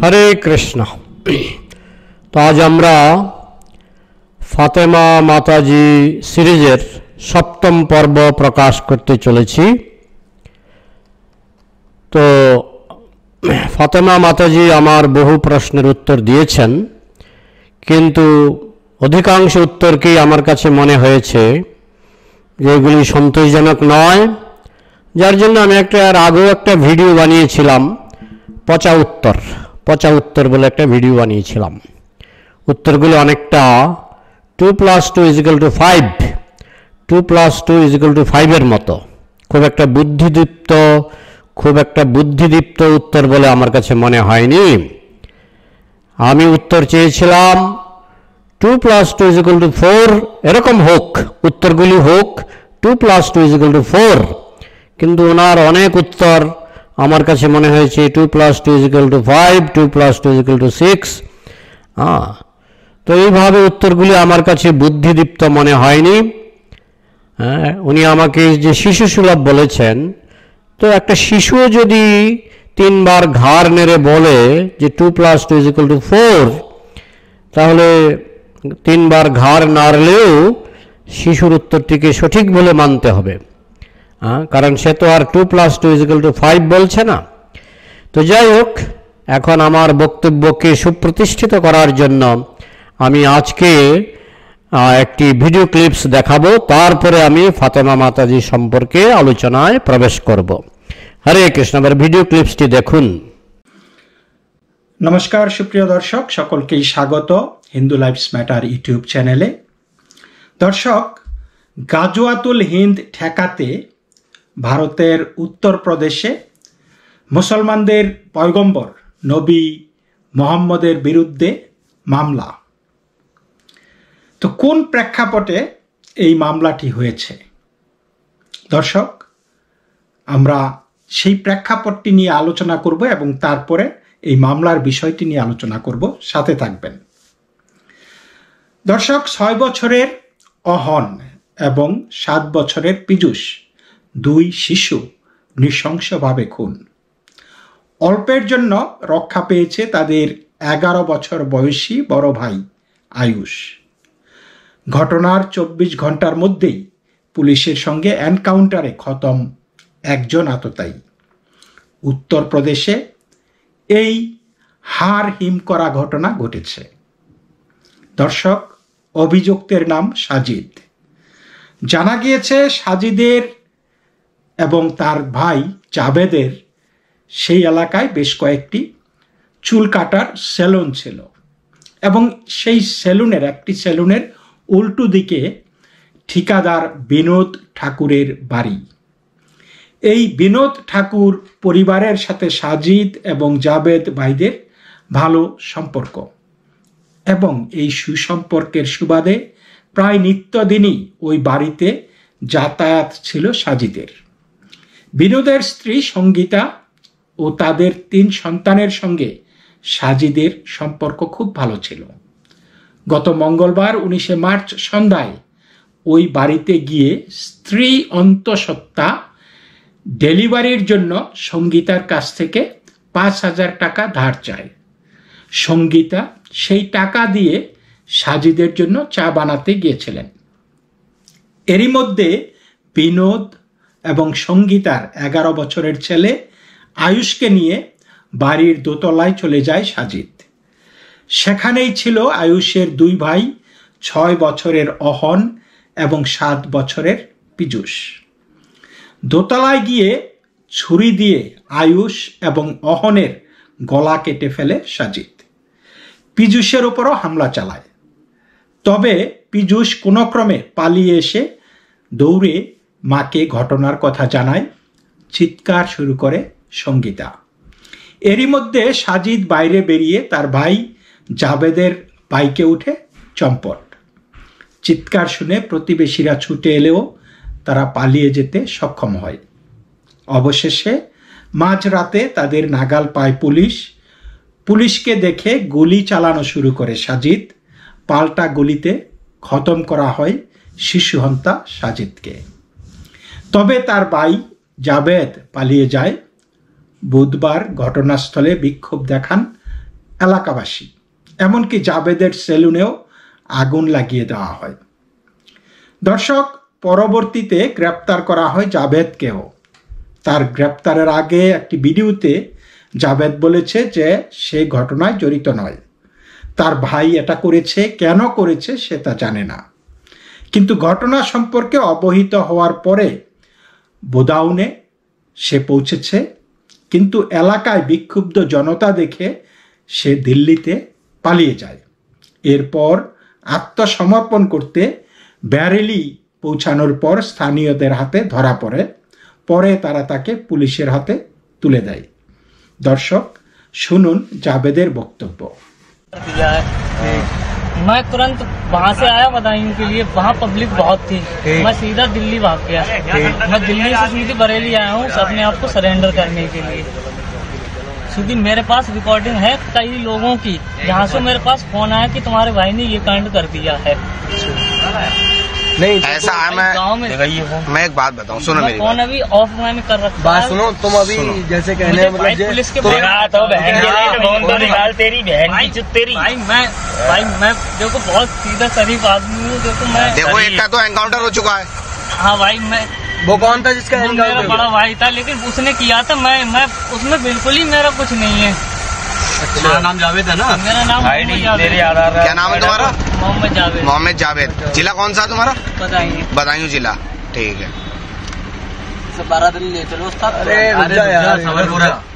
হরে কৃষ্ণ। তো আজ আমরা ফাতেমা মাতাজি সিরিজের সপ্তম পর্ব প্রকাশ করতে চলেছি। তো ফাতেমা মাতাজি আমার বহু প্রশ্নের উত্তর দিয়েছেন, কিন্তু অধিকাংশ উত্তরকেই আমার কাছে মনে হয়েছে যে এগুলি সন্তোষজনক নয়, যার জন্য আমি এর আগেও একটা ভিডিও বানিয়েছিলাম, পচা উত্তর বলে একটা ভিডিও বানিয়েছিলাম। উত্তরগুলো অনেকটা 2 + 2 = 5, 2 + 2 = 5 এর মতো। খুব একটা বুদ্ধিদীপ্ত উত্তর বলে আমার কাছে মনে হয়নি। আমি উত্তর চেয়েছিলাম 2 + 2 = 4 এরকম হোক, উত্তরগুলি হোক 2 + 2 = 4, কিন্তু ওনার অনেক উত্তর আমার কাছে মনে হয়েছে 2 + 2 = 5, 2 + 2 = 6। তো এইভাবে উত্তরগুলি আমার কাছে বুদ্ধিদীপ্ত মনে হয়নি। উনি আমাকে যে শিশু সুলভ বলেছেন, তো একটা শিশুও যদি 3 বার ঘাড় নেড়ে বলে যে 2 + 2 = 4, তাহলে 3 বার ঘাড় নাড়লেও শিশুর উত্তরটিকে সঠিক বলে মানতে হবে, কারণ সে তো আর 2 + 2 = 5 বলছে না। তো যাই হোক, এখন আমার বক্তব্যকে সুপ্রতিষ্ঠিত করার জন্য আমি আজকে একটি ভিডিও ক্লিপস দেখাবো, তারপরে আমি ফাতেমা মাতাজি সম্পর্কে আলোচনায় প্রবেশ করব। হরে কৃষ্ণ। এবার ভিডিও ক্লিপসটি দেখুন। নমস্কার সুপ্রিয় দর্শক, সকলকেই স্বাগত হিন্দু লাইফস ম্যাটার ইউটিউব চ্যানেলে। দর্শক, গাজওয়াতুল হিন্দ ঠেকাতে ভারতের উত্তরপ্রদেশে মুসলমানদের পয়গম্বর নবী মোহাম্মদের বিরুদ্ধে মামলা। তো কোন প্রেক্ষাপটে এই মামলাটি হয়েছে দর্শক, আমরা সেই প্রেক্ষাপটটি নিয়ে আলোচনা করব এবং তারপরে এই মামলার বিষয়টি নিয়ে আলোচনা করব, সাথে থাকবেন। দর্শক, 6 বছরের অহন এবং 7 বছরের পীযূষ, 2 শিশু নৃশংসভাবে খুন। অল্পের জন্য রক্ষা পেয়েছে তাদের 11 বছর বয়সী বড় ভাই আয়ুষ। ঘটনার 24 ঘন্টার মধ্যেই পুলিশের সঙ্গে এনকাউন্টারে খতম একজন আততায়ী। উত্তরপ্রদেশে এই হাড় হিম করা ঘটনা ঘটেছে। দর্শক, অভিযুক্তের নাম সাজিদ। জানা গিয়েছে সাজিদের এবং তার ভাই জাবেদের সেই এলাকায় বেশ কয়েকটি চুল কাটার সেলুন ছিল এবং সেই একটি সেলুনের উল্টো দিকে ঠিকাদার বিনোদ ঠাকুরের বাড়ি। এই বিনোদ ঠাকুর পরিবারের সাথে সাজিদ এবং জাবেদ ভাইদের ভালো সম্পর্ক এবং এই সুসম্পর্কের সুবাদে প্রায় নিত্যদিনই ওই বাড়িতে যাতায়াত ছিল সাজিদের। বিনোদের স্ত্রী সঙ্গীতা ও তাদের 3 সন্তানের সঙ্গে সাজিদের সম্পর্ক খুব ভালো ছিল। গত মঙ্গলবার 19 মার্চ সন্ধ্যায় ওই বাড়িতে গিয়ে স্ত্রী অন্তঃসত্ত্বা ডেলিভারির জন্য সঙ্গীতার কাছ থেকে 5,000 টাকা ধার চায়। সঙ্গীতা সেই টাকা দিয়ে সাজিদের জন্য চা বানাতে গিয়েছিলেন। এরই মধ্যে বিনোদ এবং সঙ্গীতার 11 বছরের ছেলে আয়ুষকে নিয়ে বাড়ির দোতলায় চলে যায় সাজিদ। সেখানেই ছিল আয়ুষের 2 ভাই, 6 বছরের অহন এবং 7 বছরের পীযূষ। দোতলায় গিয়ে ছুরি দিয়ে আয়ুষ এবং অহনের গলা কেটে ফেলে সাজিদ। পীযূষের উপরও হামলা চালায়। তবে পীযূষ কোনো ক্রমে পালিয়ে এসে দৌড়ে মাকে ঘটনার কথা জানায়। চিৎকার শুরু করে সঙ্গীতা। এরই মধ্যে সাজিদ বাইরে বেরিয়ে তার ভাই জাবেদের বাইকে উঠে চম্পট। চিৎকার শুনে প্রতিবেশীরা ছুটে এলেও তারা পালিয়ে যেতে সক্ষম হয়। অবশেষে মাঝরাতে তাদের নাগাল পায় পুলিশ। পুলিশকে দেখে গুলি চালানো শুরু করে সাজিদ। পাল্টা গুলিতে খতম করা হয় শিশুহন্তা সাজিদকে। তবে তার ভাই জাবেদ পালিয়ে যায়। বুধবার ঘটনাস্থলে বিক্ষোভ দেখান এলাকাবাসী, এমনকি জাবেদের সেলুনেও আগুন লাগিয়ে দেওয়া হয়। দর্শক, পরবর্তীতে গ্রেপ্তার করা হয় জাবেদকেও। তার গ্রেপ্তারের আগে একটি ভিডিওতে জাবেদ বলেছে যে সে ঘটনায় জড়িত নয়, তার ভাই এটা করেছে, কেন করেছে সে তা জানে না। কিন্তু ঘটনা সম্পর্কে অবহিত হওয়ার পরে বোদাউনে সে পৌঁছেছে, কিন্তু এলাকায় বিক্ষুব্ধ জনতা দেখে সে দিল্লিতে পালিয়ে যায়। এরপর আত্মসমর্পণ করতে ব্যারেলি পৌঁছানোর পর স্থানীয়দের হাতে ধরা পড়ে, পরে তারা তাকে পুলিশের হাতে তুলে দেয়। দর্শক, শুনুন জাবেদের বক্তব্য। मैं तुरंत वहाँ से आया बदायूं के लिए, वहाँ पब्लिक बहुत थी, मैं सीधा दिल्ली भाग गया। मैं दिल्ली से सीधी बरेली आया हूँ अपने आप को सरेंडर करने के लिए। सीधी मेरे पास रिकॉर्डिंग है कई लोगों की, जहाँ से मेरे पास फोन आया कि तुम्हारे भाई ने ये कांड कर दिया है। नहीं ऐसा है, गाँव में मैं एक बात बताऊं, सुनो मेरी फोन अभी ऑफ मैंने कर रखा। बात सुनो, तुम अभी जैसे कहने मतलब पुलिस के तो निकाल तेरी बहन की तेरी। भाई मैं देखो बहुत सीधा शरीफ आदमी हूँ। देखो एक का तो एनकाउंटर हो चुका है। हाँ भाई, मैं वो कौन था जिसका मेरा बड़ा भाई था, लेकिन उसने किया था। मैं उसमें बिल्कुल ही मेरा कुछ नहीं है। अच्छा, नाम जावेद है ना? मेरा नाम क्या नाम है तुम्हारा? मोहम्मद जावेद। मोहम्मद जावेद। जिला कौन सा है तुम्हारा? बताइए। बदायूं जिला, ठीक है। 12 दिन ले चलो।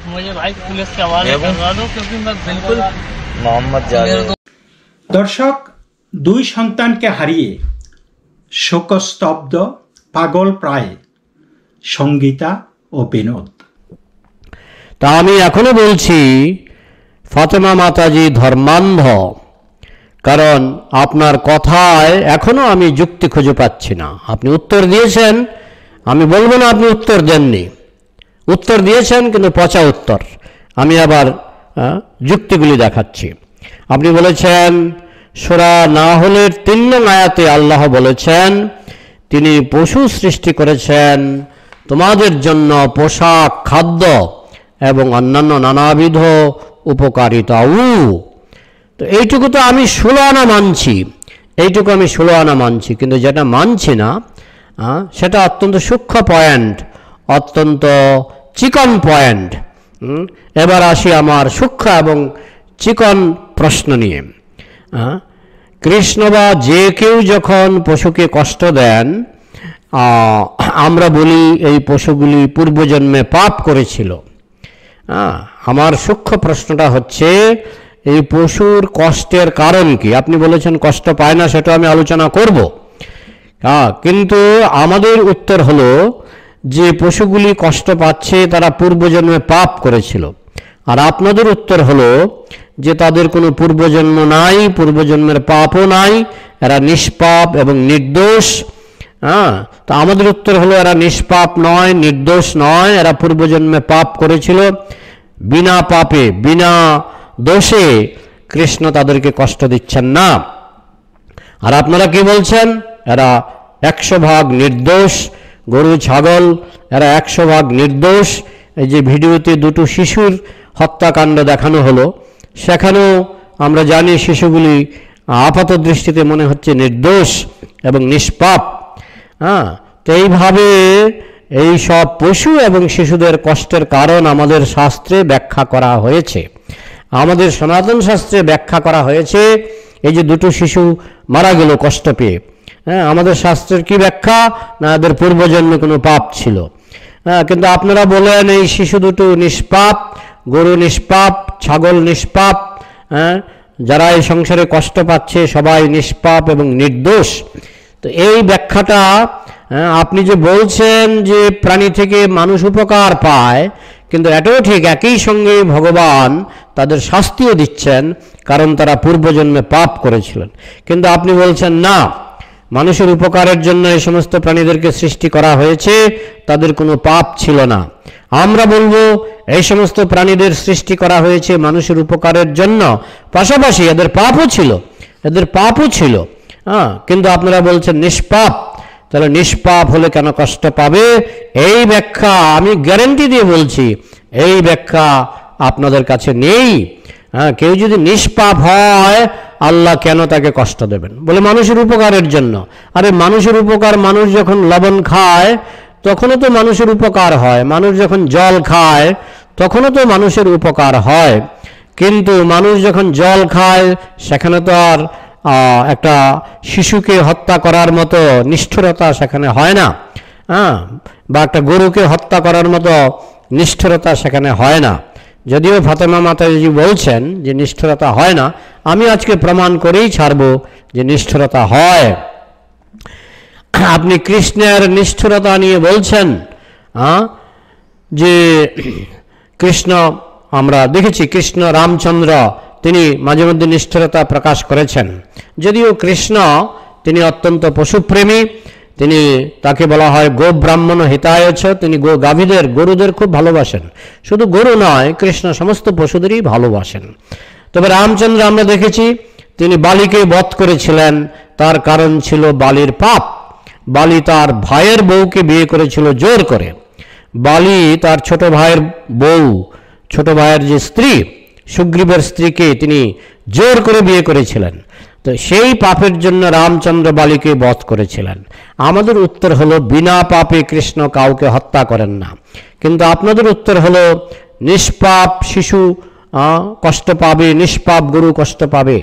मुझे भाई पुलिस के हवाले करवा दो, क्योंकि मैं बिल्कुल मोहम्मद जावेद। দর্শক, দুই সন্তানকে হারিয়ে শোকস্তব্ধ পাগল প্রায় সঙ্গীতা ও বিনোদ। তা আমি এখনো বলছি ফাতেমা মাতাজি ধর্মান্ধ, কারণ আপনার কথায় এখনো আমি যুক্তি খুঁজে পাচ্ছি না। আপনি উত্তর দিয়েছেন, আমি বলবো না আপনি উত্তর দেননি, উত্তর দিয়েছেন কিন্তু পচা উত্তর। আমি আবার যুক্তিগুলি দেখাচ্ছি। আপনি বলেছেন সূরা নাহলের 3 নং আয়াতে আল্লাহ বলেছেন তিনি পশু সৃষ্টি করেছেন তোমাদের জন্য পোশাক, খাদ্য এবং অন্যান্য নানাবিধ উপকারিতাও। তো এইটুকু তো আমি 16 আনা মানছি, এইটুকু আমি 16 আনা মানছি, কিন্তু যেটা মানছি না সেটা অত্যন্ত সূক্ষ্ম পয়েন্ট, অত্যন্ত চিকন পয়েন্ট। এবার আসি আমার সূক্ষ্ম এবং চিকন প্রশ্ন নিয়ে। কৃষ্ণ বা যে কেউ যখন পশুকে কষ্ট দেন, আমরা বলি এই পশুগুলি পূর্বজন্মে পাপ করেছিল। আমার সূক্ষ্ম প্রশ্নটা হচ্ছে এই পশুর কষ্টের কারণ কি? আপনি বলেছেন কষ্ট পায় না, সেটা আমি আলোচনা করব, কিন্তু আমাদের উত্তর হলো যে পশুগুলি কষ্ট পাচ্ছে তারা পূর্বজন্মে পাপ করেছিল। আর আপনাদের উত্তর হলো যে তাদের কোনো পূর্বজন্ম নাই, পূর্বজন্মের পাপও নাই, এরা নিষ্পাপ এবং নির্দোষ। তো আমাদের উত্তর হলো এরা নিষ্পাপ নয়, নির্দোষ নয়, এরা পূর্বজন্মে পাপ করেছিল। বিনা পাপে, বিনা দোষে কৃষ্ণ তাদেরকে কষ্ট দিচ্ছেন না। আর আপনারা কি বলছেন? এরা 100% নির্দোষ। গরু, ছাগল এরা 100% নির্দোষ। এই যে ভিডিওতে দুটো শিশুর হত্যাকাণ্ড দেখানো হলো, সেখানেও আমরা জানি শিশুগুলি আপাত দৃষ্টিতে মনে হচ্ছে নির্দোষ এবং নিষ্পাপ। তো এইভাবে এই সব পশু এবং শিশুদের কষ্টের কারণ আমাদের শাস্ত্রে ব্যাখ্যা করা হয়েছে, আমাদের সনাতন শাস্ত্রে ব্যাখ্যা করা হয়েছে। এই যে দুটো শিশু মারা গেল কষ্ট পেয়ে, আমাদের শাস্ত্রের কি ব্যাখ্যা? না, এদের পূর্বজন্মে কোনো পাপ ছিল। কিন্তু আপনারা বলেন এই শিশু দুটো নিষ্পাপ, গরু নিষ্পাপ, ছাগল নিষ্পাপ, যারা এই সংসারে কষ্ট পাচ্ছে সবাই নিষ্পাপ এবং নির্দোষ। তো এই ব্যাখ্যাটা আপনি যে বলছেন যে প্রাণী থেকে মানুষ উপকার পায়, কিন্তু এটাও ঠিক, একই সঙ্গে ভগবান তাদের শাস্তিও দিচ্ছেন, কারণ তারা পূর্বজন্মে পাপ করেছিলেন। কিন্তু আপনি বলছেন না, মানুষের উপকারের জন্য এই সমস্ত প্রাণীদেরকে সৃষ্টি করা হয়েছে, তাদের কোনো পাপ ছিল না। আমরা বলবো এই সমস্ত প্রাণীদের সৃষ্টি করা হয়েছে মানুষের উপকারের জন্য, পাশাপাশি এদের পাপও ছিল, এদের পাপও ছিল। কিন্তু আপনারা বলছেন নিষ্পাপ। তাহলে নিষ্পাপ হলে কেন কষ্ট পাবে? এই ব্যাখ্যা আমি গ্যারান্টি দিয়ে বলছি, এই ব্যাখ্যা আপনাদের কাছে নেই। হ্যাঁ, কেউ যদি নিষ্পাপ হয় আল্লাহ কেন তাকে কষ্ট দেবেন? বলে মানুষের উপকারের জন্য। আরে মানুষের উপকার, মানুষ যখন লবণ খায় তখনও তো মানুষের উপকার হয়, মানুষ যখন জল খায় তখনও তো মানুষের উপকার হয়। কিন্তু মানুষ যখন জল খায় সেখানে তো আর একটা শিশুকে হত্যা করার মতো নিষ্ঠুরতা সেখানে হয় না, হ্যাঁ, বা একটা গরুকে হত্যা করার মতো নিষ্ঠুরতা সেখানে হয় না। যদিও ফাতেমা মাতাজি বলছেন যে নিষ্ঠুরতা হয় না, আমি আজকে প্রমাণ করেই ছাড়ব যে নিষ্ঠুরতা হয়। আপনি কৃষ্ণের নিষ্ঠুরতা নিয়ে বলছেন যে কৃষ্ণ, আমরা দেখেছি কৃষ্ণ রামচন্দ্র তিনি মাঝে মধ্যে নিষ্ঠুরতা প্রকাশ করেছেন। যদিও কৃষ্ণ তিনি অত্যন্ত পশুপ্রেমী, তিনি তাকে বলা হয় গো ব্রাহ্মণ হিতায়চ, তিনি গাভীদের গরুদের খুব ভালোবাসেন। শুধু গরু নয়, কৃষ্ণ সমস্ত পশুদেরই ভালোবাসেন। তবে রামচন্দ্র আমরা দেখেছি তিনি বালিকে বধ করেছিলেন, তার কারণ ছিল বালির পাপ। বালি তার ভাইয়ের বউকে বিয়ে করেছিল জোর করে। বালি তার ছোট ভাইয়ের বউ, ছোট ভাইয়ের যে স্ত্রী সুগ্রীবের স্ত্রীকে তিনি জোর করে বিয়ে করেছিলেন। তো সেই পাপের জন্য রামচন্দ্র বালিকে বধ করেছিলেন। আমাদের উত্তর হলো বিনা পাপে কৃষ্ণ কাউকে হত্যা করেন না। কিন্তু আপনাদের উত্তর হলো নিষ্পাপ শিশু কষ্ট পাবে, নিষ্পাপ গরু কষ্ট পাবে।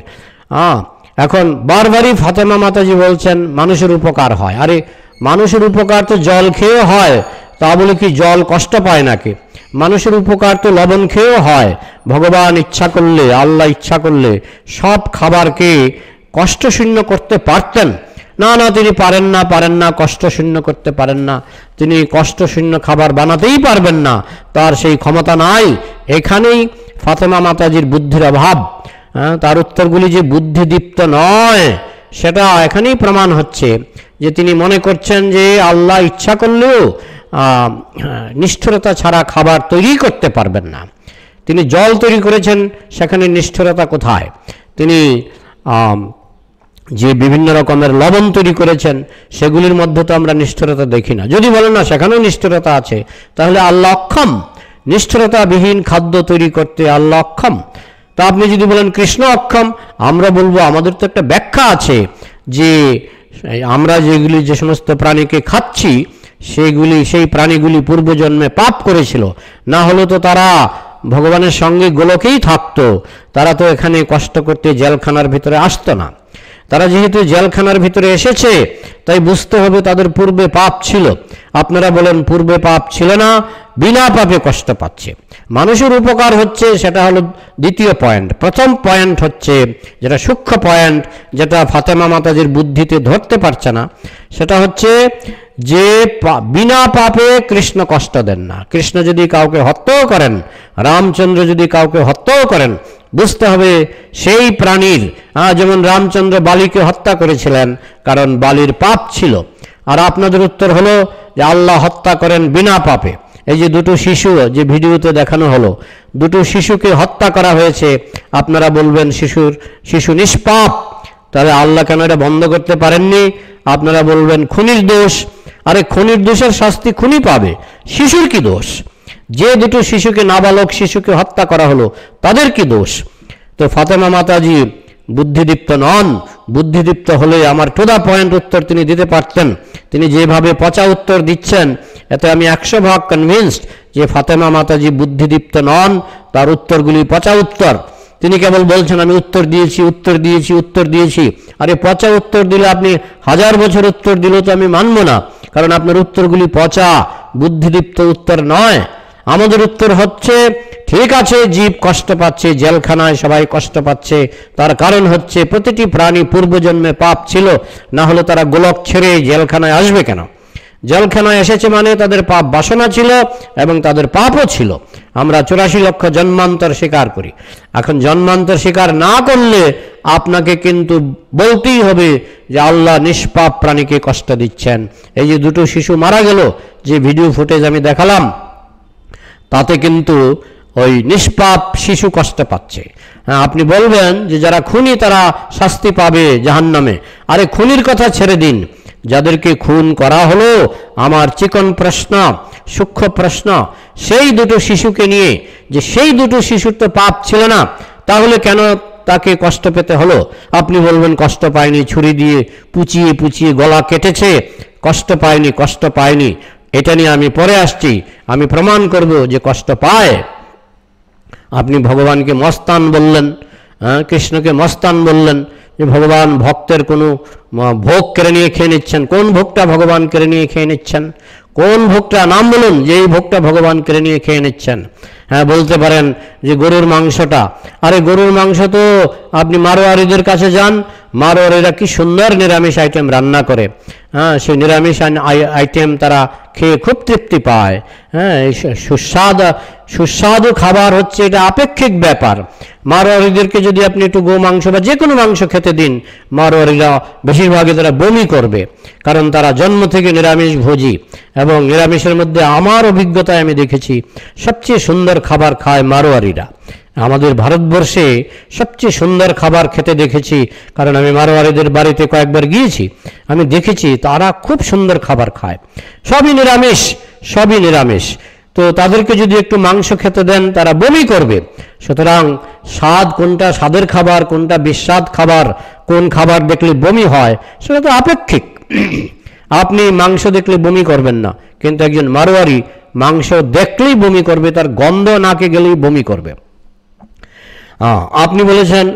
এখন বারবারই ফাতেমা মাতাজি বলছেন মানুষের উপকার হয়। আরে মানুষের উপকার তো জল খেয়েও হয়, তা বলে কি জল কষ্ট পায় নাকি? মানুষের উপকার তো লবণ খেয়েও হয়। ভগবান ইচ্ছা করলে, আল্লাহ ইচ্ছা করলে সব খাবারকে কষ্টশূন্য করতে পারতেন। না, তিনি পারেন না, কষ্টশূন্য করতে পারেন না। তিনি কষ্টশূন্য খাবার বানাতেই পারবেন না, তার সেই ক্ষমতা নাই। এখানেই ফাতেমা মাতাজির বুদ্ধির অভাব। তার উত্তরগুলি যে বুদ্ধিদীপ্ত নয় সেটা এখানেই প্রমাণ হচ্ছে যে তিনি মনে করছেন যে আল্লাহ ইচ্ছা করলেও নিষ্ঠুরতা ছাড়া খাবার তৈরি করতে পারবেন না। তিনি জল তৈরি করেছেন, সেখানে নিষ্ঠুরতা কোথায়? তিনি যে বিভিন্ন রকমের লবণ তৈরি করেছেন সেগুলির মধ্যে তো আমরা নিষ্ঠুরতা দেখি না। যদি বলেন না সেখানেও নিষ্ঠুরতা আছে, তাহলে আল্লাহ অক্ষম, নিষ্ঠুরতাবিহীন খাদ্য তৈরি করতে আল্লাহ অক্ষম। তা আপনি যদি বলেন কৃষ্ণ অক্ষম, আমরা বলবো আমাদের তো একটা ব্যাখ্যা আছে যে আমরা যেগুলি যে সমস্ত প্রাণীকে খাচ্ছি সেই প্রাণীগুলি পূর্বজন্মে পাপ করেছিল, না হলে তো তারা ভগবানের সঙ্গে গোলকেই থাকতো, তারা তো এখানে কষ্ট করতে জেলখানার ভিতরে আসতো না। তারা যেহেতু জেলখানার ভিতরে এসেছে তাই বুঝতে হবে তাদের পূর্বে পাপ ছিল। আপনারা বলেন পূর্বে পাপ ছিল না, বিনা পাপে কষ্ট পাচ্ছে। মানুষের উপকার হচ্ছে, সেটা হলো দ্বিতীয় পয়েন্ট। প্রথম পয়েন্ট হচ্ছে যেটা সূক্ষ্ম পয়েন্ট, যেটা ফাতেমা মাতাজির বুদ্ধিতে ধরতে পারছে না, সেটা হচ্ছে যে বিনা পাপে কৃষ্ণ কষ্ট দেন না। কৃষ্ণ যদি কাউকে হত্যাও করেন, রামচন্দ্র যদি কাউকে হত্যাও করেন, বুঝতে হবে সেই প্রাণীর, যেমন রামচন্দ্র বালিকে হত্যা করেছিলেন কারণ বালির পাপ ছিল। আর আপনাদের উত্তর হলো যে আল্লাহ হত্যা করেন বিনা পাপে। এই যে দুটো শিশু যে ভিডিওতে দেখানো হলো, দুটো শিশুকে হত্যা করা হয়েছে, আপনারা বলবেন শিশু নিষ্পাপ, তাহলে আল্লাহ কেন এটা বন্ধ করতে পারেননি? আপনারা বলবেন খুনির দোষ। আরে খুনির দোষের শাস্তি খুনি পাবে, শিশুর কি দোষ? যে দুটো শিশুকে, নাবালক শিশুকে হত্যা করা হলো, তাদের কি দোষ? তো ফাতেমা মাতাজি বুদ্ধিদীপ্ত নন। বুদ্ধিদীপ্ত হলে আমার টু দা পয়েন্ট উত্তর তিনি দিতে পারতেন। তিনি যেভাবে পচা উত্তর দিচ্ছেন, এতে আমি 100% কনভিন্সড যে ফাতেমা মাতাজি বুদ্ধিদীপ্ত নন, তার উত্তরগুলি পচা উত্তর। তিনি কেবল বলছেন আমি উত্তর দিয়েছি। আরে পচা উত্তর দিলে আপনি 1000 বছর উত্তর দিলেও তো আমি মানব না, কারণ আপনার উত্তরগুলি পচা, বুদ্ধিদীপ্ত উত্তর নয়। আমাদের উত্তর হচ্ছে ঠিক আছে, জীব কষ্ট পাচ্ছে, জেলখানায় সবাই কষ্ট পাচ্ছে, তার কারণ হচ্ছে প্রতিটি প্রাণী পূর্বজন্মে পাপ ছিল, না হলে তারা গোলক ছেড়ে জেলখানায় আসবে কেন? জেলখানায় এসেছে মানে তাদের পাপ বাসনা ছিল এবং তাদের পাপও ছিল। আমরা 84 লক্ষ জন্মান্তর স্বীকার করি। এখন জন্মান্তর স্বীকার না করলে আপনাকে কিন্তু বলতেই হবে যে আল্লাহ নিষ্পাপ প্রাণীকে কষ্ট দিচ্ছেন। এই যে দুটো শিশু মারা গেল, যে ভিডিও ফুটেজ আমি দেখালাম, তাতে কিন্তু ওই নিষ্পাপ শিশু কষ্ট পাচ্ছে। আপনি বলবেন যে যারা খুনি তারা শাস্তি পাবে জাহান্নামে। আরে খুনির কথা ছেড়ে দিন, যাদেরকে খুন করা হলো, আমার চিকন প্রশ্ন, সূক্ষ্ম প্রশ্ন সেই দুটো শিশুকে নিয়ে, যে সেই দুটো শিশুর তো পাপ ছিল না, তাহলে কেন তাকে কষ্ট পেতে হলো? আপনি বলবেন কষ্ট পায়নি, ছুরি দিয়ে পুচিয়ে পুচিয়ে গলা কেটেছে, কষ্ট পায়নি, কষ্ট পায়নি। এটা নিয়ে আমি পরে আসছি, আমি প্রমাণ করব যে কষ্ট পায়। আপনি ভগবানকে মস্তান বললেন, কৃষ্ণকে মস্তান বললেন, যে ভগবান ভক্তের কোনো ভোগ কেড়ে নিয়ে খেয়ে নিচ্ছেন। কোন ভোগটা ভগবান কেড়ে নিয়ে খেয়ে নিচ্ছেন? কোন ভোগটা? নাম বলুন যে এই ভোগটা ভগবান কেড়ে নিয়ে খেয়ে নিচ্ছেন। হ্যাঁ, বলতে পারেন যে গরুর মাংসটা। আরে গরুর মাংস তো আপনি মারোয়ারিদের কাছে যান, মারোয়ারিরা কি সুন্দর নিরামিষ আইটেম রান্না করে। হ্যাঁ, সেই নিরামিষ আইটেম তারা খেয়ে খুব তৃপ্তি পায়। হ্যাঁ, সুস্বাদু খাবার হচ্ছে এটা আপেক্ষিক ব্যাপার। মারোয়ারিদেরকে যদি আপনি একটু গো মাংস বা যে কোনো মাংস খেতে দিন, মারোয়ারিরা বেশিরভাগই তারা বমি করবে, কারণ তারা জন্ম থেকে নিরামিষ ভোজী। এবং নিরামিষের মধ্যে আমার অভিজ্ঞতায় আমি দেখেছি সবচেয়ে সুন্দর খাবার খায় মারোয়ারিরা। আমাদের ভারতবর্ষে সবচেয়ে সুন্দর খাবার খেতে দেখেছি, কারণ আমি মারোয়ারিদের বাড়িতে কয়েকবার গিয়েছি, আমি দেখেছি তারা খুব সুন্দর খাবার খায়। সবই নিরামিষ, সবই নিরামিষ। তো তাদেরকে যদি একটু মাংস খেতে দেন তারা বমি করবে। সুতরাং স্বাদ কোনটা স্বাদের খাবার, কোনটা বিস্বাদ খাবার, কোন খাবার দেখলে বমি হয় সেটা তো আপেক্ষিক। আপনি মাংস দেখলে বমি করবেন না, কিন্তু একজন মারোয়ারি মাংস দেখলেই বমি করবে, তার গন্ধ নাকে গেলেই বমি করবে। আপনি বলেছেন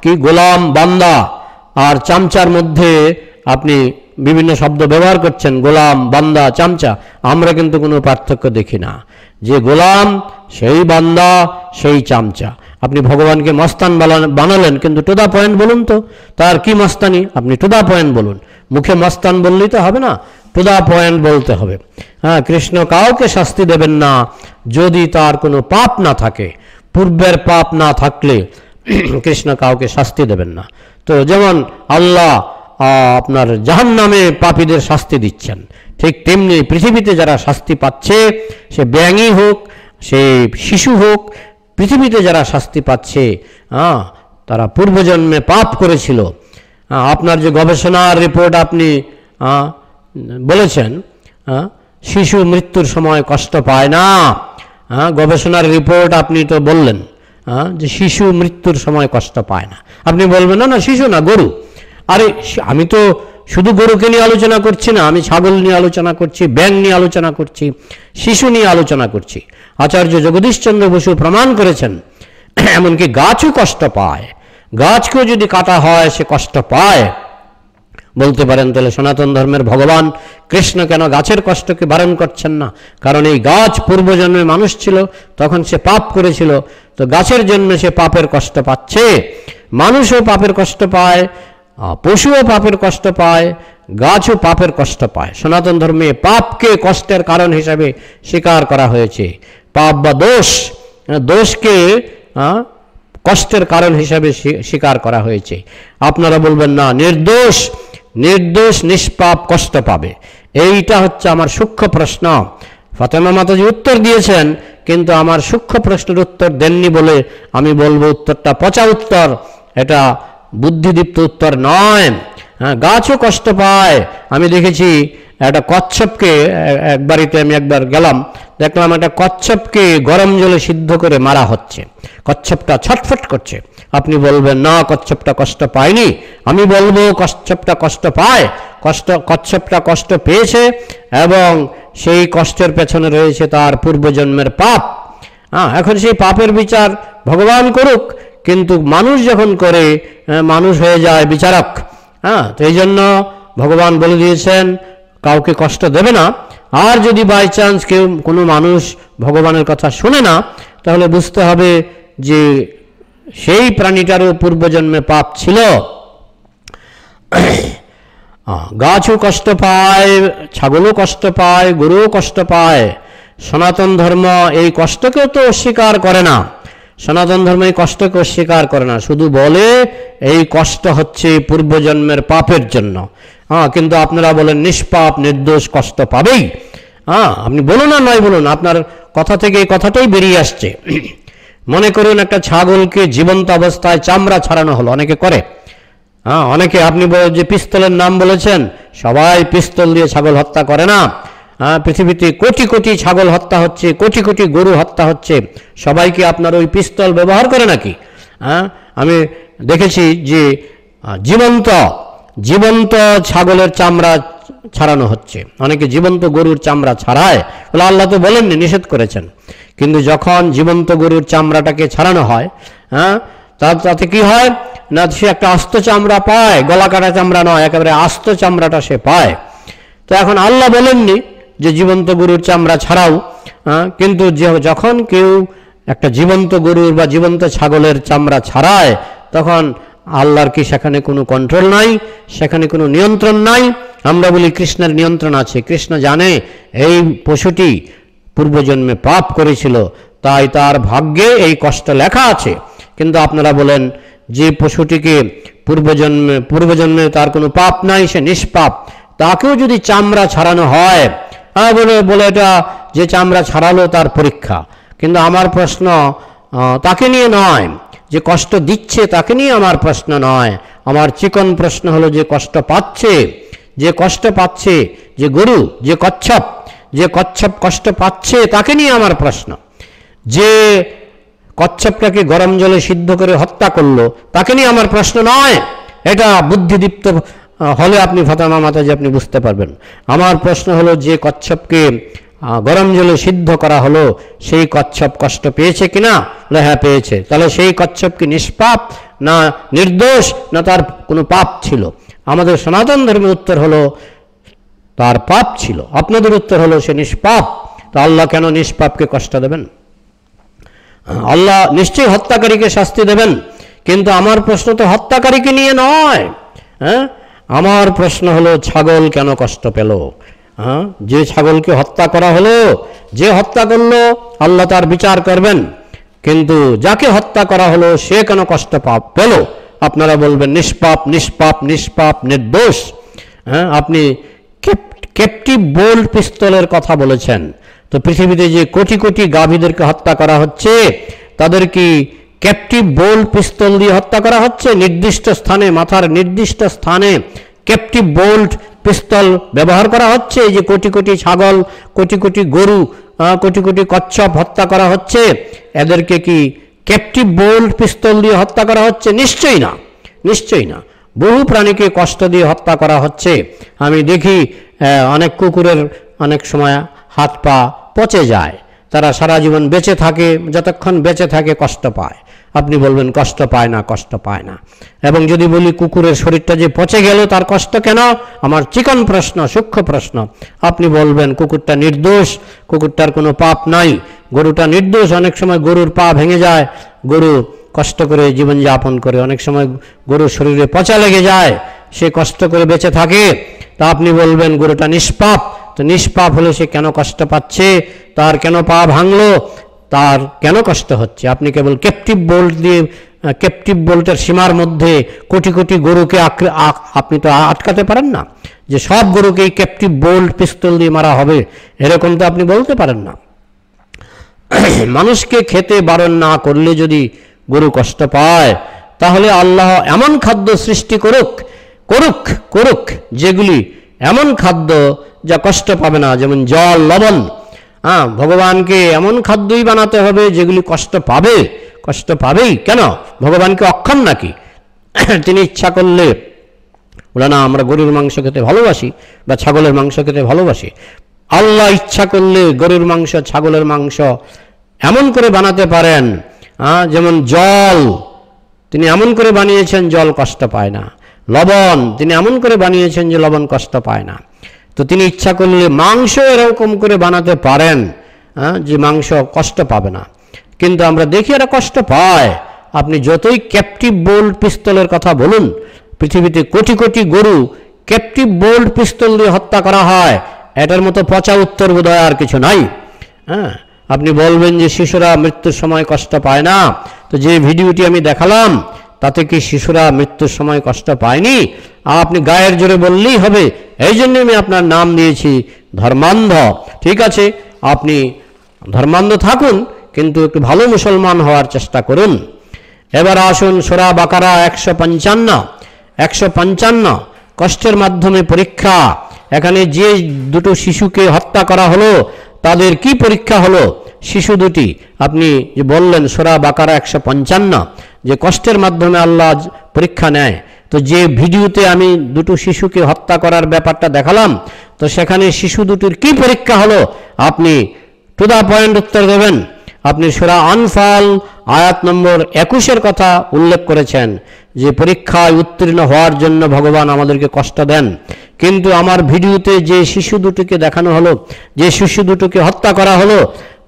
কি গোলাম, বান্দা আর চামচার মধ্যে আপনি বিভিন্ন শব্দ ব্যবহার করছেন, গোলাম, বান্দা, চামচা। আমরা কিন্তু কোনো পার্থক্য দেখি না। যে গোলাম সেই বান্দা সেই চামচা। আপনি ভগবানকে মস্তান বানালেন, কিন্তু টু দা পয়েন্ট বলুন তো তার কি মস্তানি। আপনি টু দা পয়েন্ট বলুন, মুখে মস্তান বললেই তো হবে না, টু দা পয়েন্ট বলতে হবে। হ্যাঁ, কৃষ্ণ কাউকে শাস্তি দেবেন না যদি তার কোনো পাপ না থাকে। পূর্বের পাপ না থাকলে কৃষ্ণ কাউকে শাস্তি দেবেন না। তো যেমন আল্লাহ আপনার জাহান্নামে পাপীদের শাস্তি দিচ্ছেন, ঠিক তেমনি পৃথিবীতে যারা শাস্তি পাচ্ছে, সে ব্যাঙই হোক, সে শিশু হোক, পৃথিবীতে যারা শাস্তি পাচ্ছে তারা পূর্বজন্মে পাপ করেছিল। আপনার যে গবেষণার রিপোর্ট আপনি বলেছেন শিশু মৃত্যুর সময় কষ্ট পায় না, গবেষণার রিপোর্ট আপনি তো বললেন যে শিশু মৃত্যুর সময় কষ্ট পায় না। আপনি বলবেন না, না শিশু না, গরু। আরে আমি তো শুধু গরুকে নিয়ে আলোচনা করছি না, আমি ছাগল নিয়ে আলোচনা করছি, ব্যাঙ নিয়ে আলোচনা করছি, শিশু নিয়ে আলোচনা করছি। আচার্য জগদীশচন্দ্র বসু প্রমাণ করেছেন এমনকি গাছও কষ্ট পায়। গাছকেও যদি কাটা হয় সে কষ্ট পায়। বলতে পারেন তাহলে সনাতন ধর্মের ভগবান কৃষ্ণ কেন গাছের কষ্টকে বারণ করছেন না? কারণ এই গাছ পূর্বজন্মে মানুষ ছিল, তখন সে পাপ করেছিল, তো গাছের জন্য সে পাপের কষ্ট পাচ্ছে। মানুষও পাপের কষ্ট পায়, পশুও পাপের কষ্ট পায়, গাছও পাপের কষ্ট পায়। সনাতন ধর্মে পাপকে কষ্টের কারণ হিসাবে স্বীকার করা হয়েছে। পাপ বা দোষ, দোষকে কষ্টের কারণ হিসাবে স্বীকার করা হয়েছে। আপনারা বলবেন না, নির্দোষ নির্দোষ নিষ্পাপ কষ্ট পাবে। এইটা হচ্ছে আমার সূক্ষ্ম প্রশ্ন। ফাতেমা মাতাজি উত্তর দিয়েছেন, কিন্তু আমার সূক্ষ্ম প্রশ্নের উত্তর দেননি বলে আমি বলবো উত্তরটা পচা উত্তর, এটা বুদ্ধিদীপ্ত উত্তর নয়। গাছও কষ্ট পায়। আমি দেখেছি একটা কচ্ছপকে, এক বাড়িতে আমি একবার গেলাম, দেখলাম একটা কচ্ছপকে গরম জলে সিদ্ধ করে মারা হচ্ছে। কচ্ছপটা ছটফট করছে। আপনি বলবেন না কচ্ছপটা কষ্ট পায়নি, আমি বলবো কচ্ছপটা কষ্ট পায়। কচ্ছপটা কষ্ট পেয়েছে এবং সেই কষ্টের পেছনে রয়েছে তার পূর্বজন্মের পাপ। এখন সেই পাপের বিচার ভগবান করুক, কিন্তু মানুষ যখন করে মানুষ হয়ে যায় বিচারক। তো এই জন্য ভগবান বলে দিয়েছেন কাউকে কষ্ট দেবে না। আর যদি বাই চান্স কেউ কোনো মানুষ ভগবানের কথা শুনে না, তাহলে বুঝতে হবে যে সেই প্রাণীটারও পূর্বজন্মে পাপ ছিল। গাছও কষ্ট পায়, ছাগলও কষ্ট পায়, গরুও কষ্ট পায়। সনাতন ধর্ম এই কষ্টকেও তো অস্বীকার করে না। সনাতন ধর্ম এই কষ্টকে অস্বীকার করে না, শুধু বলে এই কষ্ট হচ্ছে পূর্বজন্মের পাপের জন্য। কিন্তু আপনারা বলেন নিষ্পাপ নির্দোষ কষ্ট পাবেই। আপনি বলুন আর নয় বলুন, আপনার কথা থেকে এই কথাটাই বেরিয়ে আসছে। মনে করুন একটা ছাগলকে জীবন্ত অবস্থায় চামড়া ছাড়ানো হলো, অনেকে করে। অনেকে, আপনি যে পিস্তলের নাম বলেছেন, সবাই পিস্তল দিয়ে ছাগল হত্যা করে না। পৃথিবীতে কোটি কোটি ছাগল হত্যা হচ্ছে, কোটি কোটি গরু হত্যা হচ্ছে, সবাইকে আপনার ওই পিস্তল ব্যবহার করে নাকি? হ্যাঁ, আমি দেখেছি যে জীবন্ত জীবন্ত ছাগলের চামড়া ছাড়ানো হচ্ছে, অনেকে জীবন্ত গরুর চামড়া ছাড়ায়, বলে আল্লাহ তো বলেননি, নিষেধ করেছেন। কিন্তু যখন জীবন্ত গরুর চামড়াটাকে ছাড়ানো হয়, হ্যাঁ, তাতে কি হয় না, সে একটা আস্ত চামড়া পায়, গলা কাটা চামড়া নয়, একেবারে আস্ত চামড়াটা সে পায়। তো এখন আল্লাহ বলেননি যে জীবন্ত গরুর চামড়া ছাড়াও, কিন্তু যখন কেউ একটা জীবন্ত গরুর বা জীবন্ত ছাগলের চামড়া ছাড়ায়, তখন আল্লাহর কি সেখানে কোনো কন্ট্রোল নাই, সেখানে কোনো নিয়ন্ত্রণ নাই? আমরা বলি কৃষ্ণের নিয়ন্ত্রণ আছে। কৃষ্ণ জানে এই পশুটি পূর্বজন্মে পাপ করেছিল, তাই তার ভাগ্যে এই কষ্ট লেখা আছে। কিন্তু আপনারা বলেন যে পশুটিকে পূর্বজন্মে তার কোনো পাপ নাই, সে নিষ্পাপ, তাকেও যদি চামড়া ছাড়ানো হয়, বলে এটা যে চামড়া ছাড়ালো তার পরীক্ষা। কিন্তু আমার প্রশ্ন তাকে নিয়ে নয়, যে কষ্ট দিচ্ছে তাকে নিয়ে আমার প্রশ্ন নয়। আমার চিকন প্রশ্ন হলো যে কষ্ট পাচ্ছে, যে গরু, যে কচ্ছপ কষ্ট পাচ্ছে, তাকে নিয়ে আমার প্রশ্ন। যে কচ্ছপটাকে গরম জলে সিদ্ধ করে হত্যা করলো, তাকে নিয়ে আমার প্রশ্ন নয়। এটা বুদ্ধিদীপ্ত হলে আপনি ফাতেমা মাতাজি আপনি বুঝতে পারবেন। আমার প্রশ্ন হলো যে কচ্ছপকে গরম জলে সিদ্ধ করা হলো, সেই কচ্ছপ কষ্ট পেয়েছে কিনা? বলে হ্যাঁ পেয়েছে। তাহলে সেই কচ্ছপ কি নিষ্পাপ না নির্দোষ, না তার কোনো পাপ ছিল? আমাদের সনাতন ধর্মের উত্তর হলো তার পাপ ছিল, আপনাদের উত্তর হলো সে নিষ্পাপ। তো আল্লাহ কেন নিষ্পাপকে কষ্ট দেবেন? আল্লাহ নিশ্চয়ই হত্যাকারীকে শাস্তি দেবেন, কিন্তু আমার প্রশ্ন তো হত্যাকারীকে নিয়ে নয়। হ্যাঁ, আমার প্রশ্ন হলো ছাগল কেন কষ্ট পেল? যে ছাগলকে হত্যা করা হলো, যে হত্যা করলো আল্লাহ তার বিচার করবেন, কিন্তু যাকে হত্যা করা হলো সে কেন কষ্ট পেল? আপনারা বলবেন নিষ্পাপ, নিষ্পাপ, নিষ্পাপ, নির্দোষ। হ্যাঁ, আপনি ক্যাপটিভ বোল্ট পিস্তলের কথা বলেছেন। তো পৃথিবীতে যে কোটি কোটি গাভীদেরকে হত্যা করা হচ্ছে, তাদের কি ক্যাপটিভ বোল্ট পিস্তল দিয়ে হত্যা করা হচ্ছে? নির্দিষ্ট স্থানে, মাথার নির্দিষ্ট স্থানে ক্যাপটিভ বোল্ট পিস্তল ব্যবহার করা হচ্ছে? এই যে কোটি কোটি ছাগল, কোটি কোটি গরু, কোটি কোটি কচ্ছপ হত্যা করা হচ্ছে, এদেরকে কি ক্যাপটিভ বোল্ট পিস্তল দিয়ে হত্যা করা হচ্ছে? নিশ্চয়ই না, নিশ্চয়ই না। বহু প্রাণীকে কষ্ট দিয়ে হত্যা করা হচ্ছে। আমি দেখি অনেক কুকুরের অনেক সময় হাত পা পচে যায়, তারা সারা জীবন বেঁচে থাকে, যতক্ষণ বেঁচে থাকে কষ্ট পায়। আপনি বলবেন কষ্ট পায় না, কষ্ট পায় না। এবং যদি বলি কুকুরের শরীরটা যে পচে গেল তার কষ্ট কেন? আমার চিকন প্রশ্ন, সূক্ষ্ম প্রশ্ন। আপনি বলবেন কুকুরটা নির্দোষ, কুকুরটার কোনো পাপ নাই। গরুটা নির্দোষ, অনেক সময় গরুর পা ভেঙে যায়, গরু কষ্ট করে জীবনযাপন করে, অনেক সময় গরুর শরীরে পচা লেগে যায়, সে কষ্ট করে বেঁচে থাকে। তা আপনি বলবেন গরুটা নিষ্পাপ। তো নিষ্পাপ হলে সে কেন কষ্ট পাচ্ছে? তার কেন পা ভাঙলো? তার কেন কষ্ট হচ্ছে? আপনি কেবল ক্যাপটিভ বোল্ট দিয়ে, ক্যাপটিভ বোল্টের সীমার মধ্যে কোটি কোটি গরুকে আপনি তো আটকাতে পারেন না, যে সব গরুকেই ক্যাপটিভ বোল্ট পিস্তল দিয়ে মারা হবে, এরকম তো আপনি বলতে পারেন না। মানুষকে খেতে বারণ না করলে যদি গরু কষ্ট পায়, তাহলে আল্লাহ এমন খাদ্য সৃষ্টি করুক যেগুলি এমন খাদ্য যা কষ্ট পাবে না, যেমন জল, লবণ। ভগবানকে এমন খাদ্যই বানাতে হবে যেগুলি কষ্ট পাবেই। কেন? ভগবানকে অক্ষম নাকি? তিনি ইচ্ছা করলে বলে না আমরা গরুর মাংস খেতে ভালোবাসি বা ছাগলের মাংস খেতে ভালোবাসি। আল্লাহ ইচ্ছা করলে গরুর মাংস, ছাগলের মাংস এমন করে বানাতে পারেন, যেমন জল তিনি এমন করে বানিয়েছেন জল কষ্ট পায় না, লবণ তিনি এমন করে বানিয়েছেন যে লবণ কষ্ট পায় না। তো তিনি ইচ্ছা করলে মাংস এরকম করে বানাতে পারেন যে মাংস কষ্ট পাবে না, কিন্তু আমরা দেখি এরা কষ্ট পায়। আপনি যতই ক্যাপটিভ বোল্ট পিস্তলের কথা বলুন, পৃথিবীতে কোটি কোটি গরু ক্যাপটিভ বোল্ট পিস্তল দিয়ে হত্যা করা হয়, এটার মতো পচা উত্তর বোধহয় আর কিছু নাই। আপনি বলবেন যে শিশুরা মৃত্যুর সময় কষ্ট পায় না, তো যে ভিডিওটি আমি দেখালাম তাতে কি শিশুরা মৃত্যুর সময় কষ্ট পায়নি? আপনি গায়ের জোরে বললেই হবে। এই জন্য আমি আপনার নাম দিয়েছি ধর্মান্ধ। ঠিক আছে, আপনি ধর্মান্ধ থাকুন, কিন্তু একটু ভালো মুসলমান হওয়ার চেষ্টা করুন। এবার আসুন সূরা বাকারা 155 কষ্টের মাধ্যমে পরীক্ষা। এখানে যে দুটো শিশুকে হত্যা করা হলো তাদের কি পরীক্ষা হলো? শিশু দুটি, আপনি যে বললেন সূরা বাকারা 155, যে কষ্টের মাধ্যমে আল্লাহ পরীক্ষা নেয়। তো যে ভিডিওতে আমি দুটো শিশুকে হত্যা করার ব্যাপারটা দেখালাম, তো সেখানে শিশু দুটির কি পরীক্ষা হলো আপনি টু দা পয়েন্ট উত্তর দেবেন। আপনি সূরা আনফাল আয়াত নম্বর 21 কথা উল্লেখ করেছেন যে পরীক্ষায় উত্তীর্ণ হওয়ার জন্য ভগবান আমাদেরকে কষ্ট দেন। কিন্তু আমার ভিডিওতে যে শিশু দুটিকে দেখানো হলো, যে শিশু দুটিকে হত্যা করা হলো,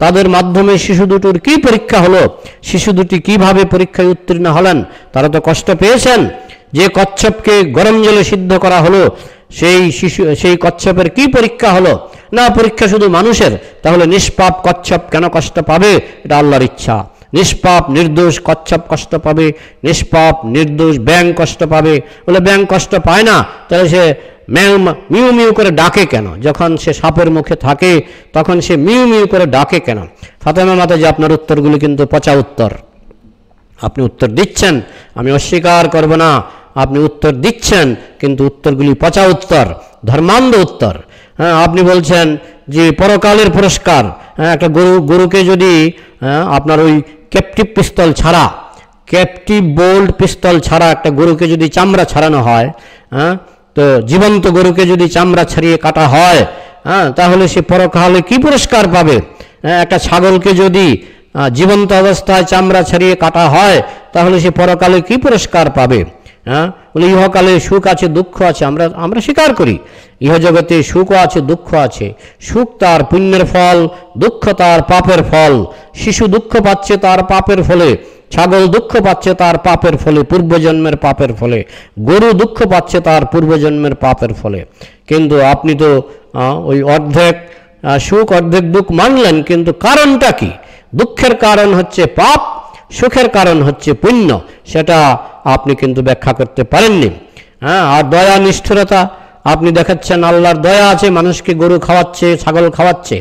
তাদের মাধ্যমে শিশু দুটোর কি পরীক্ষা হলো, শিশু দুটি কিভাবে পরীক্ষায় উত্তীর্ণ হলেন, তারা তো কষ্ট পেয়েছেন। যে কচ্ছপকে গরম জলে সিদ্ধ করা হলো, সেই কচ্ছপের কি পরীক্ষা হলো? না, পরীক্ষা শুধু মানুষের। তাহলে নিষ্পাপ কচ্ছপ কেন কষ্ট পাবে? এটা আল্লাহর ইচ্ছা। নিষ্পাপ নির্দোষ কচ্ছপ কষ্ট পাবে, নিষ্পাপ নির্দোষ ব্যাঙ কষ্ট পাবে। বলে ব্যাঙ কষ্ট পায় না, তাহলে সে মিউ মিউ করে ডাকে কেন? যখন সে সাপের মুখে থাকে তখন সে মিউ মিউ করে ডাকে কেন? ফাতেমা মাতাজি, আপনার উত্তরগুলি কিন্তু পচা উত্তর। আপনি উত্তর দিচ্ছেন, আমি অস্বীকার করব না, আপনি উত্তর দিচ্ছেন, কিন্তু উত্তরগুলি পচা উত্তর, ধর্মান্ধ উত্তর। হ্যাঁ, আপনি বলছেন যে পরকালের পুরস্কার। হ্যাঁ, একটা গরুকে যদি আপনার ওই ক্যাপটিভ পিস্তল ছাড়া, ক্যাপটিভ বোল্ড পিস্তল ছাড়া একটা গরুকে যদি চামড়া ছাড়ানো হয়, হ্যাঁ, তো জীবন্ত গরুকে যদি চামড়া ছাড়িয়ে কাটা হয়, হ্যাঁ, তাহলে সে পরকালে কি পুরস্কার পাবে? একটা ছাগলকে যদি জীবন্ত অবস্থায় চামড়া ছাড়িয়ে কাটা হয়, তাহলে সে পরকালে কি পুরস্কার পাবে? হ্যাঁ, বলে ইহকালে সুখ আছে, দুঃখ আছে। আমরা স্বীকার করি ইহজগতে সুখও আছে, দুঃখ আছে। সুখ তার পুণ্যের ফল, দুঃখ তার পাপের ফল। শিশু দুঃখ পাচ্ছে তার পাপের ফলে, ছাগল দুঃখ পাচ্ছে তার পাপের ফলে, পূর্বজন্মের পাপের ফলে। গরু দুঃখ পাচ্ছে তার পূর্বজন্মের পাপের ফলে। কিন্তু আপনি তো ওই অর্ধেক সুখ অর্ধেক দুঃখ মানলেন, কিন্তু কারণটা কি? দুঃখের কারণ হচ্ছে পাপ, সুখের কারণ হচ্ছে পুণ্য, সেটা আপনি কিন্তু ব্যাখ্যা করতে পারেননি। হ্যাঁ, আর দয়া নিষ্ঠুরতা আপনি দেখাচ্ছেন আল্লাহর দয়া আছে, মানুষকে গরু খাওয়াচ্ছে, ছাগল খাওয়াচ্ছে,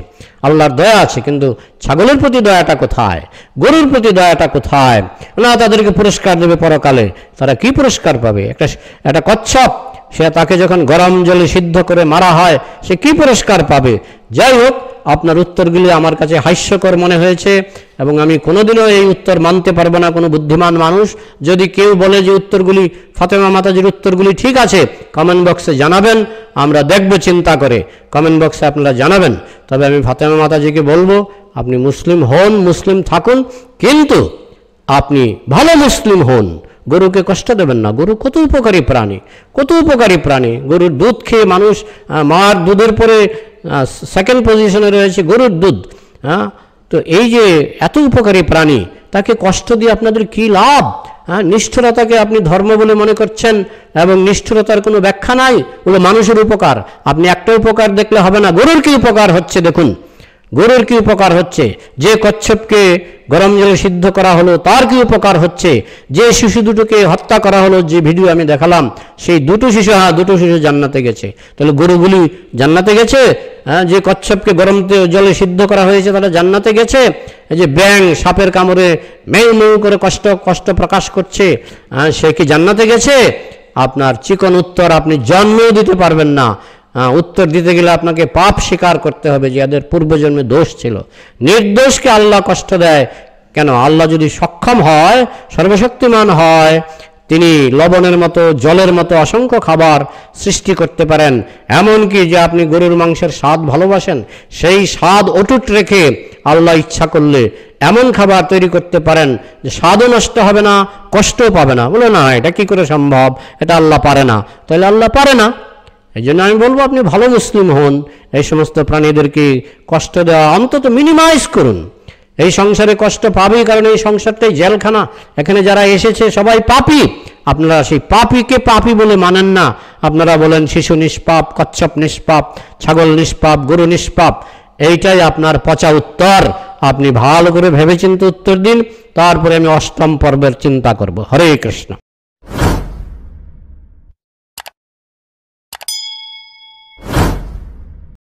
আল্লাহর দয়া আছে, কিন্তু ছাগলের প্রতি দয়াটা কোথায়? গরুর প্রতি দয়াটা কোথায়? না, তাদেরকে পুরস্কার দেবে পরকালে। তারা কি পুরস্কার পাবে? একটা কচ্ছপ, সে তাকে যখন গরম জলে সিদ্ধ করে মারা হয়, সে কি পুরস্কার পাবে? যাই হোক, আপনার উত্তরগুলি আমার কাছে হাস্যকর মনে হয়েছে এবং আমি কোনোদিনও এই উত্তর মানতে পারবো না কোনো বুদ্ধিমান মানুষ। যদি কেউ বলে যে উত্তরগুলি, ফাতেমা মাতাজির উত্তরগুলি ঠিক আছে, কমেন্ট বক্সে জানাবেন, আমরা দেখব চিন্তা করে। কমেন্ট বক্সে আপনারা জানাবেন। তবে আমি ফাতেমা মাতাজিকে বলবো, আপনি মুসলিম হন, মুসলিম থাকুন, কিন্তু আপনি ভালো মুসলিম হন। গরুকে কষ্ট দেবেন না। গরু কত উপকারী প্রাণী, কত উপকারী প্রাণী। গরুর দুধ খেয়ে মানুষ, মার দুধের পরে সেকেন্ড পজিশনে রয়েছে গরুর দুধ। হ্যাঁ, তো এই যে এত উপকারী প্রাণী, তাকে কষ্ট দিয়ে আপনাদের কি লাভ? হ্যাঁ, নিষ্ঠুরতাকে আপনি ধর্ম বলে মনে করছেন এবং নিষ্ঠুরতার কোনো ব্যাখ্যা নাই। ওগুলো মানুষের উপকার। আপনি একটা উপকার দেখলে হবে না, গরুর কি উপকার হচ্ছে দেখুন। গরুর কি উপকার হচ্ছে? যে কচ্ছপকে গরম জলে সিদ্ধ করা হলো তার কি উপকার হচ্ছে? যে শিশু দুটোকে হত্যা করা হলো, যে ভিডিও আমি দেখালাম, সেই দুটো শিশু, হ্যাঁ, দুটো শিশু জান্নাতে গেছে। তাহলে গরুগুলি জান্নাতে গেছে? হ্যাঁ, যে কচ্ছপকে গরম জলে সিদ্ধ করা হয়েছে তারা জান্নাতে গেছে। এই যে ব্যাঙ সাপের কামড়ে মেউ মেউ করে কষ্ট প্রকাশ করছে, সে কি জান্নাতে গেছে? আপনার চিকন উত্তর আপনি জন্মেও দিতে পারবেন না। উত্তর দিতে গেলে আপনাকে পাপ স্বীকার করতে হবে যে এদের পূর্বজন্মে দোষ ছিল। নির্দোষকে আল্লাহ কষ্ট দেয় কেন? আল্লাহ যদি সক্ষম হয়, সর্বশক্তিমান হয়, তিনি লবণের মতো, জলের মতো অসংখ্য খাবার সৃষ্টি করতে পারেন। এমনকি যে আপনি গরুর মাংসের স্বাদ ভালোবাসেন, সেই স্বাদ অটুট রেখে আল্লাহ ইচ্ছা করলে এমন খাবার তৈরি করতে পারেন যে স্বাদও নষ্ট হবে না, কষ্টও পাবে না। বলে না, এটা কি করে সম্ভব? এটা আল্লাহ পারে না। তাহলে আল্লাহ পারে না। এই জন্য আমি বলবো, আপনি ভালো মুসলিম হন, এই সমস্ত প্রাণীদেরকে কষ্ট দেওয়া অন্তত মিনিমাইজ করুন। এই সংসারে কষ্ট পাবেই, কারণ এই সংসারটাই জেলখানা। এখানে যারা এসেছে সবাই পাপী। আপনারা সেই পাপীকে পাপী বলে মানেন না। আপনারা বলেন শিশু নিষ্পাপ, কচ্ছপ নিষ্পাপ, ছাগল নিষ্পাপ, গরু নিষ্পাপ। এইটাই আপনার পচা উত্তর। আপনি ভালো করে ভেবেচিন্তে উত্তর দিন, তারপরে আমি অষ্টম পর্বের চিন্তা করব। হরে কৃষ্ণ।